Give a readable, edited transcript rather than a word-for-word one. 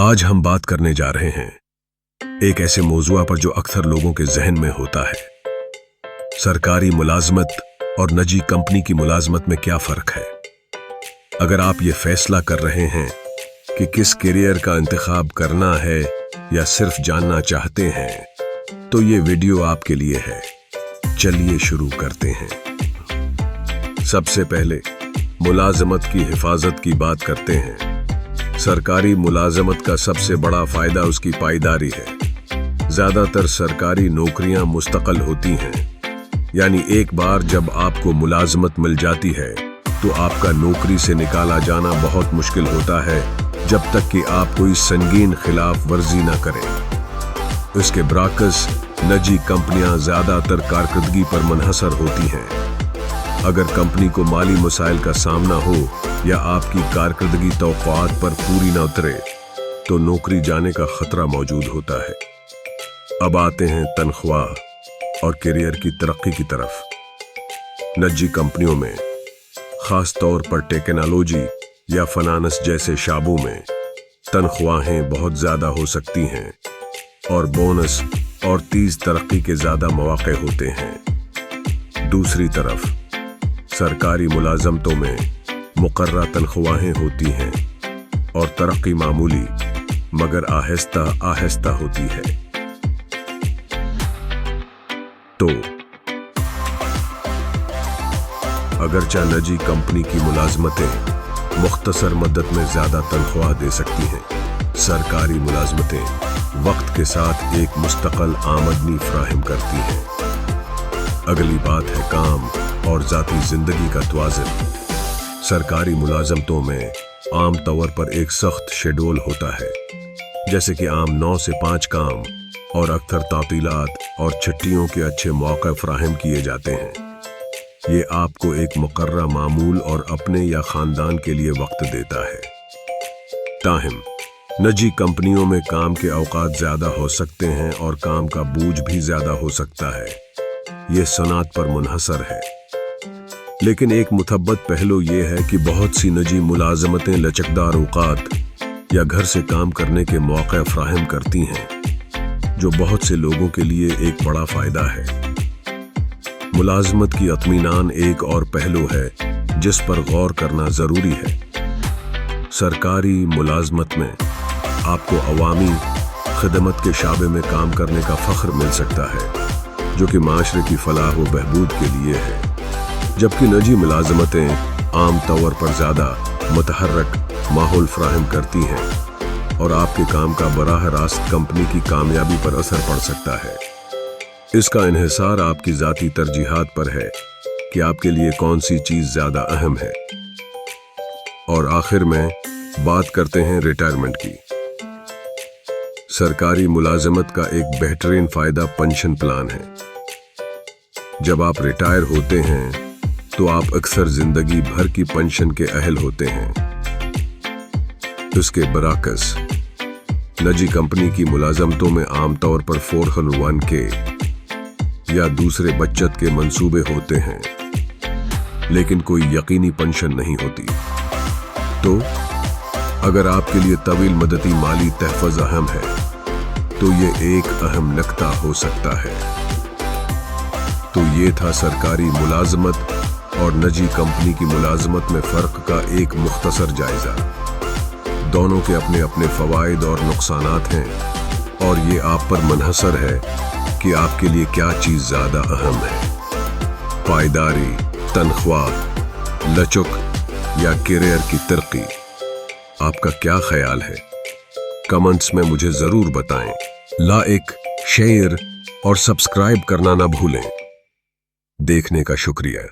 आज हम बात करने जा रहे हैं एक ऐसे मौजूआ पर जो अक्सर लोगों के जहन में होता है। सरकारी मुलाजमत और निजी कंपनी की मुलाजमत में क्या फर्क है। अगर आप ये फैसला कर रहे हैं कि किस करियर का इंतखाब करना है या सिर्फ जानना चाहते हैं, तो ये वीडियो आपके लिए है। चलिए शुरू करते हैं। सबसे पहले मुलाजमत की हिफाजत की बात करते हैं। सरकारी मुलाजमत का सबसे बड़ा फायदा उसकी पायदारी है। ज्यादातर सरकारी नौकरियां मुस्तकिल होती हैं, यानी एक बार जब आपको मुलाजमत मिल जाती है तो आपका नौकरी से निकाला जाना बहुत मुश्किल होता है, जब तक कि आप कोई संगीन खिलाफ वर्जी न करें। इसके बरअक्स निजी कंपनियां ज्यादातर कारकर्दगी पर मुनहसर होती हैं। अगर कंपनी को माली मसाइल का सामना हो या आपकी कारकर्दगी तौक़ुआत पर पूरी न उतरे, तो नौकरी जाने का खतरा मौजूद होता है। अब आते हैं तनख्वाह और करियर की तरक्की की तरफ। निजी कंपनियों में खास तौर पर टेक्नोलॉजी या फाइनेंस जैसे शाबों में तनख्वाहें बहुत ज्यादा हो सकती हैं और बोनस और तेज तरक्की के ज्यादा मौके होते हैं। दूसरी तरफ सरकारी मुलाजमतों में मुकर्रर तनख्वाहें होती हैं और तरक्की मामूली मगर आहिस्ता आहिस्ता होती है। तो अगरचे निजी कंपनी की मुलाजमतें मुख्तसर मद्दत में ज्यादा तनख्वाह दे सकती हैं, सरकारी मुलाजमतें वक्त के साथ एक मुस्तकिल आमदनी फराहम करती हैं। अगली बात है काम और जाती जिंदगी का तवाज़ुन। सरकारी मुलाजमतों में आम तौर पर एक सख्त शेड्यूल होता है, जैसे कि आम 9 से 5 काम और अक्सर तातीलात और छुट्टियों के अच्छे मौके फराहम किए जाते हैं। ये आपको एक मुकर्रर मामूल और अपने या खानदान के लिए वक्त देता है। ताहम निजी कंपनियों में काम के औकात ज्यादा हो सकते हैं और काम का बोझ भी ज्यादा हो सकता है। ये सनअत पर मुनहसर है, लेकिन एक मुथब्बत पहलू ये है कि बहुत सी निजी मुलाजमतें लचकदार औकात या घर से काम करने के मौके फराहम करती हैं, जो बहुत से लोगों के लिए एक बड़ा फायदा है। मुलाजमत की इत्मीनान एक और पहलू है जिस पर गौर करना जरूरी है। सरकारी मुलाजमत में आपको अवामी खिदमत के शाबे में काम करने का फख्र मिल सकता है, जो कि माशरे की फलाह व बहबूद के लिए है, जबकि निजी मुलाजमतें आम तौर पर ज़्यादा मुतहर्रक माहौल फराहम करती हैं और आपके काम का बराह रास्त कंपनी की कामयाबी पर असर पड़ सकता है। इसका इन्हिसार आपकी ज़ाती तरजीहात पर है कि आपके लिए कौन सी चीज़ ज़्यादा अहम है। और आखिर में बात करते हैं रिटायरमेंट की। सरकारी मुलाजमत का एक बेहतरीन फायदा पेंशन प्लान है। जब आप रिटायर होते हैं तो आप अक्सर जिंदगी भर की पेंशन के अहल होते हैं। इसके बरअक्स निजी कंपनी की मुलाजमतों में आमतौर पर 401k या दूसरे बचत के मंसूबे होते हैं, लेकिन कोई यकीनी पेंशन नहीं होती। तो अगर आपके लिए तवील मदती माली तहफ़्फ़ुज़ अहम है, तो ये एक अहम नुक्ता हो सकता है। तो ये था सरकारी मुलाजमत और निजी कंपनी की मुलाजमत में फ़र्क का एक मुख्तसर जायज़ा। दोनों के अपने अपने फ़वाइद और नुकसानात हैं, और ये आप पर मुनहसर है कि आपके लिए क्या चीज़ ज़्यादा अहम है। पायदारी, तनख्वाह, लचक या करियर की तरक्की। आपका क्या ख्याल है? कमेंट्स में मुझे ज़रूर बताएं। लाइक, शेयर और सब्सक्राइब करना ना भूलें। देखने का शुक्रिया।